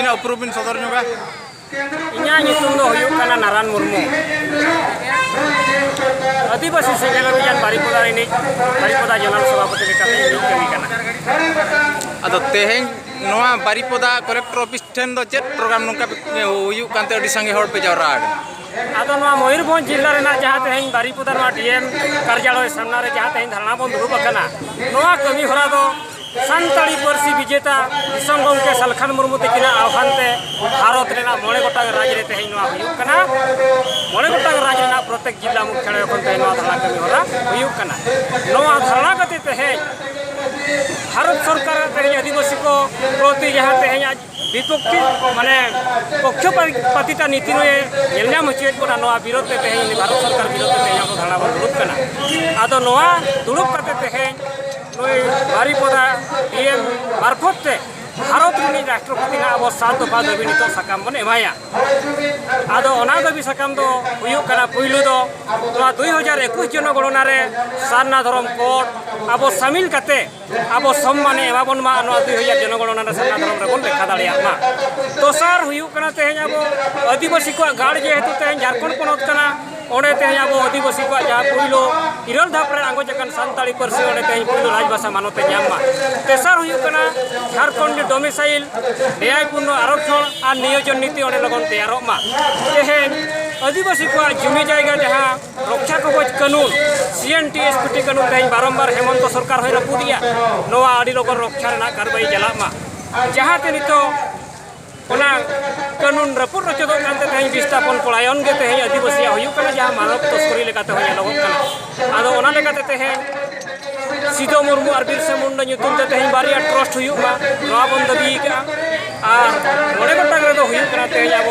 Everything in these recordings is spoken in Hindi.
अबिना उपरूबिन सदर ᱧᱚᱜᱟ इन्या ᱧᱩᱛᱩᱢ ᱫᱚ ᱦᱩᱭᱩᱜ ᱠᱟᱱᱟ नारायण मुर्मू आदिवासी सेना अभियान बारिपदा रिनिज बारिपदा जनरल सभापति लेकाते इनिज कमी कना अदो तेहें नोआ बारिपदा कलेक्टर ऑफिस ठेन दो चेत प्रोग्राम नोका हुयुग कांते अडी संगे हड़ पे जावरा आदो नोआ मयूरभंज जिला रेना जहां तेहें बारिपदा नोआ डीएम कार्यालय सामना रे जहां तेहें धरना बन दुरुब अकना नोआ कमी हरा दो सानताड़ी पार्सी विजेता दिसम गंके सलखान मुर्मू तकिना आह्वानते भारत रेना मोड़े गोटांग राज्य रे तेहें नोआ हुयुग कना मोड़े गोटांग राज्य रेना प्रत्येक जिला मुख्यालय खन तेहें नोआ धरना कमी हरा हुयुग कना नोआ धरना कते तेहें भारत सरकार तेहें आदिवासी को प्रति जहां तेहें विपक्षी माने पक्षपातिता नीति नेलनाम हचेत बना नोआ विरोध ते तेहें भारत सरकार विरोध ते तेहें धरना बन दुरुब कना आदो नोआ दुरुब कते तेहें नोई बारिपदा डीएम मार्फत ते भारत रिनिज राष्ट्रपति अब 7 दफा दाबी नितो सकाम बन एमाया आदो ओना दाबी सकाम दो हुयुग कना पुइलु दो 2021 जनगणना रे सारना धरम कोड अब शामिल कते अब सम्माने एमाबन मा 2000 जनगणना रे सारना धरम रे बोल लेखा दाड़िया मा दोसार हुयुग कना तेहें अब आदिवासी को गाड़ जे हेतु तेहें झारखंड पनत कना ओने तेहें अब आदिवासी को जहाँ पुइलो इरल धाप रे आंगो जकन सानताड़ी पार्सी ओने तेहें पुइलो राजभाषा मानते ᱧᱟᱢ तेसार हुयुग कना झारखंड डोमिसाइल न्यायपूर्ण आरक्षण और नियोजन नीति ओने लगन तैयारोग मा तेहें आदिवासी को जमी जायगा जहाँ रक्षा कवच कानून CNTSPT कानून तेहें बारंबार हेमंत सरकार होय रपुदिया नोआ आडी लगन रक्षा रेना कारबाई चलाग मा जहाँ ते नितो ओना कानून रपुर रचदो कानते तेहें विस्थापन पलायन गे तेहें आदिवासी हुयुग कना जहाँ मानव तस्करी लेकाते होय लगन कना आदो ओना लेकाते तेहें सिदो मुर्मू और बिरसा मुंडा ᱧᱩᱛᱩᱢ ᱛᱮ तेहें बारिया ट्रस्ट हुयुगा नोआ बन दाबी का और मोड़े गोटांग रे दो हुयुग कना तेहें अब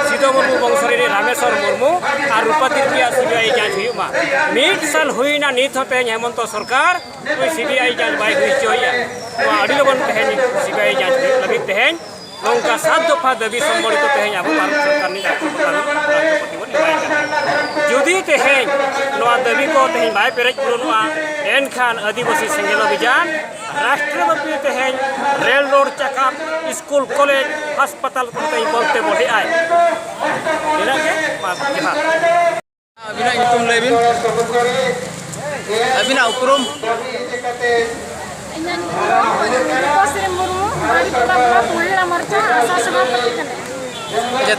सिदो मुर्मू बंशरी रे रामेश्वर मुर्मू और रूपा तिरपिया सीबीआई जांच हुयुगा मिड साल हुइना नित हो तेहें हेमंत सरकार कोई सीबीआई जांच बाय हुई चोया नोआ आडी लगन तेहें सीबीआई जांच लगी तेहें नौका 7 दफा दाबी सम्बलित तेहें अब भारत सरकार नि राष्ट्रपति बन इमाय जुदी तेहें नोआ दाबी को तेहें बाय पेरेज पुरनुआ एनखान आदिवासी सेंगेल अभियान राष्ट्रव्यापी तेहें रेल रोड चका स्कूल कॉलेज अस्पताल को तेहें बनते बढ़े आए इनागे पास जहां अबिना ᱧᱩᱛᱩᱢ लेबिन अबिना उपरूम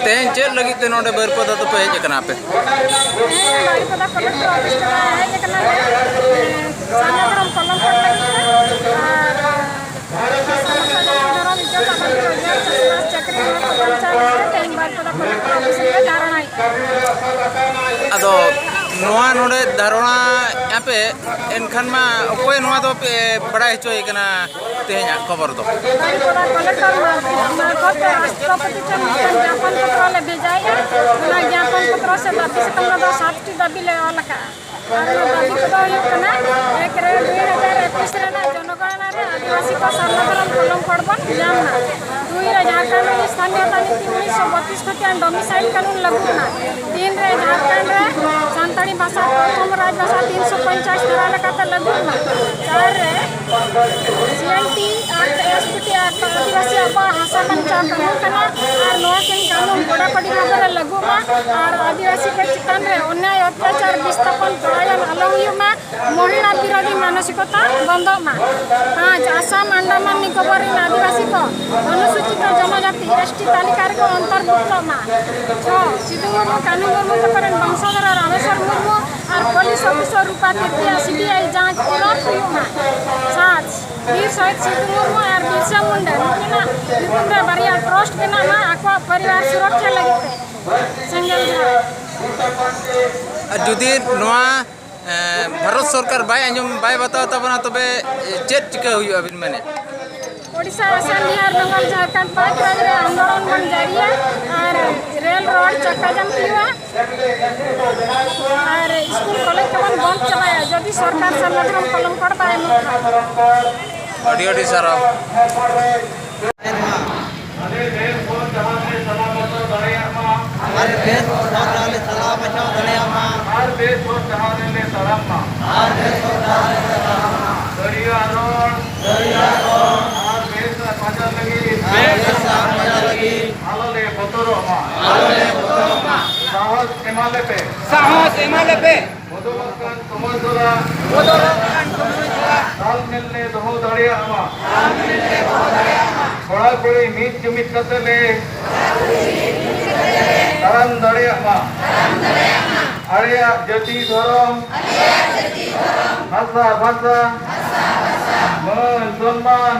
तेहें चेत लगी ते नोडे बारिपदा तो पे हेज कना पे बारिपदा कलेक्टर ऑफिस का हेज कना सानाधरम कलम पड़ लगी और सानाधरम इज्जत चक्री बारिपदा कलेक्टर ऑफिस के धारणा अदो नोआ नोडे धारणा यहाँ पे एनखान मा कोई नोआ तो पे बड़ा हिचोय कना तेहें खबर दो बारिपदा कलेक्टर मार्फत राष्ट्रपति के ज्ञापन पत्र ले भेजाया ना ज्ञापन पत्र से दाबी से तमला दो 7 टी दाबी ले अलका और दाबी को हुयुग कना 1 रे 2021 रे ना जनगणना रे आदिवासी को सानाधरम कलम पड़बन जामना 2 रे झारखंड रे स्थानीयता नीति 1932 खतियान डोमिसाइल कानून लागू ना 3 रे झारखंड रे सानताड़ी भाषा प्रथम राजभाषा 350 धारा लेकाते लागू ना 4 रे CNTSPT आदिवासी अब भाषा पंचा कानून कना और नोआ के कानून बड़ा पड़ी भाबरे लागू मा और आदिवासी के चितान रे अन्याय अत्याचार विस्थापन पलायन आलो हुयुमा महिला विरोधी मानसिकता बंद मा 5 आसाम अंडमान निकोबार आदिवासी को अनुसूचित जनजाति ST तालिका को अंतर्भुक्त मा 6 सिधु मुर्मू कानून मुर्मू तकरन वंशधर रामेश्वर मुर्मू और पुलिस ऑफिसर रूपा तिरपिया CBI जांच तुरंत हुयुमा 7 वीर शहीद सिधु मुर्मू और बिरसा मुंडा नुकिना ᱧᱩᱛᱩᱢ रे बारिया ट्रस्ट के नाम आको परिवार सुरक्षा लगिते संगल जुदी नोआ भारत सरकार बाय अंजम बाय बताओ तबना तबे चेत चिका हुयुआ बिन माने ओडिशा असम बिहार बंगाल झारखंड 5 राज्य रे आंदोलन बन जारिया और रेल रोड चक्का जाम हुआ और स्कूल कॉलेज के बंद चलाया जदि सरकार सानाधरम कलम पड़ पाए ऑडियो सारा বতরমা সাহস এমালেপে বদলকান সমাজরা তাল মিলনে দহ দাড়িয়ামা কড়া কড়ি মিট জুমিট কাতেলে তারাম দাড়িয়ামা আড়িয়া জাতি ধরম ভাষা ভাষা মান সম্মান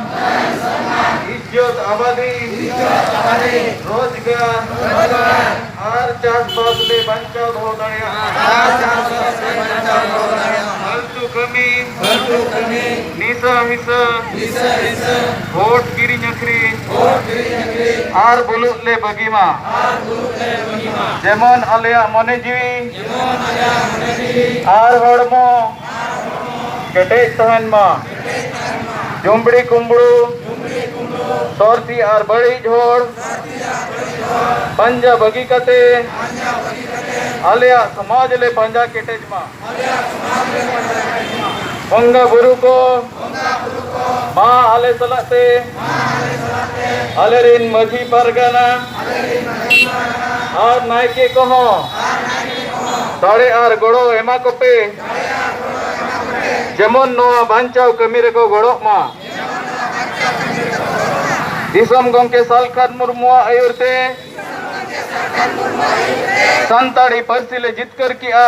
ইজ্জত আবাদি রোজগার আর চাষবাস লে বাঁচাও দহ দাড়িয়ামা ফালতু কমি নিশা মিশা ভোট কিরিং আখরিং আর বুলুক লে বাগিমা যেমন আলেয়া মনে জিবি আর হড়মো কেটেজ তহেন মা জুমড়ি কুমড়ু সরতি আর বড়ি ঝোড় पंजा बगी कते आलिया समाज ले पंजा केटेज मा बंगा बुरु को माँ आले सलाते आले रिन मझी परगना और नायके कहो साड़े आर गोड़ो एमा कोपे जेमन नोआ बांचाव कमीरे को गोड़ो मा दिसम गंके सालखान मुर्मुआ आयुरते संताड़ी परसिले जितकर किया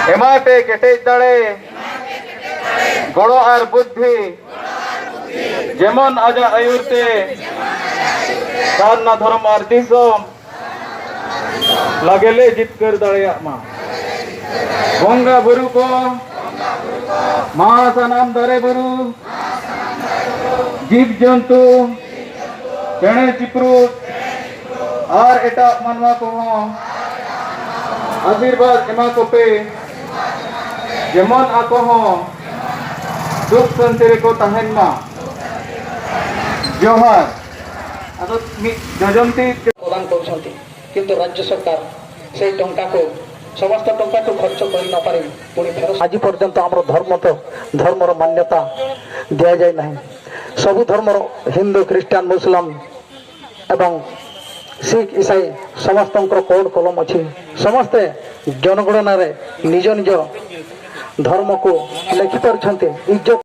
एमाटे केटेज दाड़े गोड़ो आर बुद्धि जेमन आजा आयुरते सारना धर्म आर दिसम लगेले जितकर दाड़े मा बंगा बुरु को महासनाम दरे बुरु जीव जंतु चेणे चिपरू और एटा मनवा को आशीर्वाद एमा को पे जेमन आको हो दुख संतरे को तहन मा जोहार अदो जजंती प्रदान करुछंती किंतु राज्य सरकार से टंका को समस्त टंका को खर्च कर न पारे पुणी फेर आज पर्यंत हमर धर्म तो धर्मर मान्यता दिया जाय नहीं सबु धर्मर हिंदू ख्रीस्टान मुस्लिम एवं सिख ईसाई समस्त कोड कलम अच्छी समस्ते जनगणना निज निज धर्म को लिखि पारछंते इज्जत